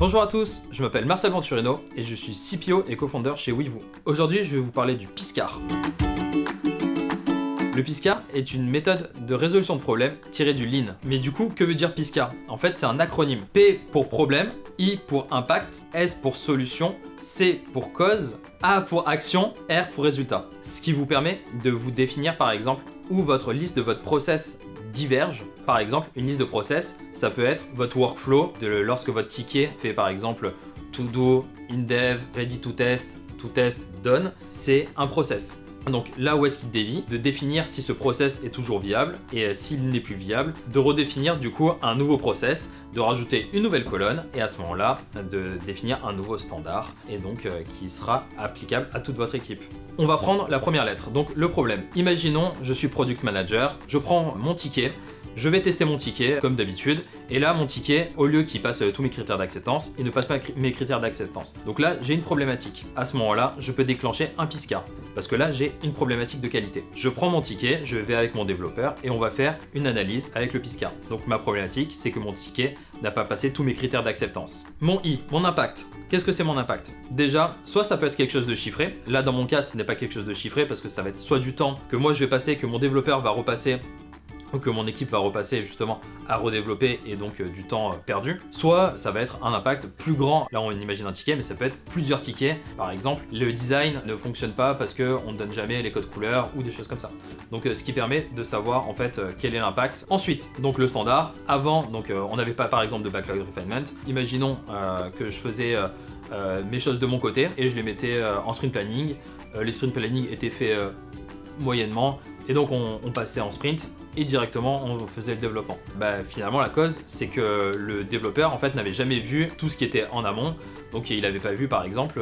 Bonjour à tous, je m'appelle Marcel Venturino et je suis CPO et co-founder chez Weavoo. Aujourd'hui, je vais vous parler du Piscar. Le Piscar est une méthode de résolution de problèmes tirée du Lean. Mais du coup, que veut dire Piscar? En fait, c'est un acronyme. P pour problème, I pour impact, S pour solution, C pour cause, A pour action, R pour résultat. Ce qui vous permet de vous définir par exemple où votre liste de votre process diverge. Par exemple, une liste de process, ça peut être votre workflow lorsque votre ticket fait par exemple to do, indev, ready to test, done, c'est un process. Donc là où est-ce qu'il dévie, de définir si ce process est toujours viable et s'il n'est plus viable, de redéfinir du coup un nouveau process, de rajouter une nouvelle colonne et à ce moment-là de définir un nouveau standard et donc qui sera applicable à toute votre équipe. On va prendre la première lettre, donc le problème. Imaginons, je suis product manager, je prends mon ticket, je vais tester mon ticket comme d'habitude et là mon ticket, au lieu qu'il passe tous mes critères d'acceptance, il ne passe pas mes critères d'acceptance. Donc là j'ai une problématique. À ce moment-là, je peux déclencher un Piscar parce que là j'ai une problématique de qualité. Je prends mon ticket, je vais avec mon développeur et on va faire une analyse avec le Piscar. Donc ma problématique, c'est que mon ticket n'a pas passé tous mes critères d'acceptance. Mon I, mon impact. Qu'est-ce que c'est mon impact? Déjà, soit ça peut être quelque chose de chiffré. Là dans mon cas, ce n'est pas quelque chose de chiffré parce que ça va être soit du temps que moi je vais passer, que mon développeur va repasser ou que mon équipe va repasser justement à redévelopper et donc du temps perdu. Soit ça va être un impact plus grand, là on imagine un ticket mais ça peut être plusieurs tickets. Par exemple, le design ne fonctionne pas parce qu'on ne donne jamais les codes couleurs ou des choses comme ça. Donc ce qui permet de savoir en fait quel est l'impact. Ensuite, donc le standard. Avant, donc on n'avait pas par exemple de backlog refinement. Imaginons que je faisais mes choses de mon côté et je les mettais en sprint planning. Les sprint planning étaient faits moyennement et donc on passait en sprint et directement on faisait le développement. Finalement la cause c'est que le développeur en fait n'avait jamais vu tout ce qui était en amont, donc il n'avait pas vu par exemple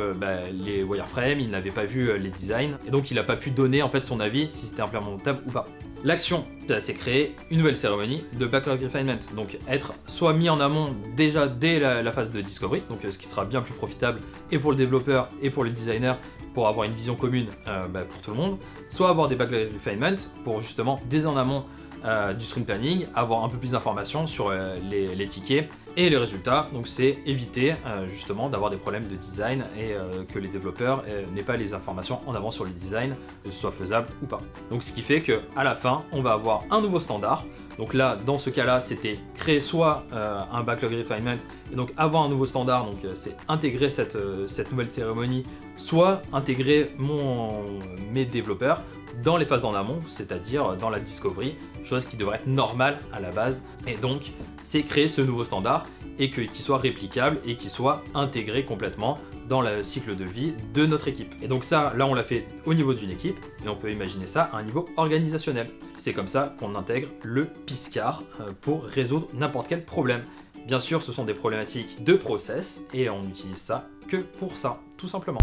les wireframes, il n'avait pas vu les designs et donc il n'a pas pu donner en fait son avis si c'était implémentable ou pas. L'action, c'est créer une nouvelle cérémonie de backlog refinement, donc être soit mis en amont déjà dès la phase de discovery, donc ce qui sera bien plus profitable et pour le développeur et pour le designer pour avoir une vision commune pour tout le monde, soit avoir des backlog refinement pour justement dès en amont du sprint planning, avoir un peu plus d'informations sur les tickets et les résultats. Donc c'est éviter justement d'avoir des problèmes de design et que les développeurs n'aient pas les informations en avant sur le design, que ce soit faisable ou pas. Donc ce qui fait que à la fin, on va avoir un nouveau standard. Donc là, dans ce cas-là, c'était créer soit un backlog refinement et donc avoir un nouveau standard, donc c'est intégrer cette nouvelle cérémonie, soit intégrer mes développeurs dans les phases en amont, c'est-à-dire dans la discovery, chose qui devrait être normale à la base. Et donc, c'est créer ce nouveau standard et qu'il soit réplicable et qu'il soit intégré complètement dans le cycle de vie de notre équipe. Et donc ça, là on l'a fait au niveau d'une équipe et on peut imaginer ça à un niveau organisationnel. C'est comme ça qu'on intègre le Piscar pour résoudre n'importe quel problème. Bien sûr, ce sont des problématiques de process et on utilise ça que pour ça, tout simplement.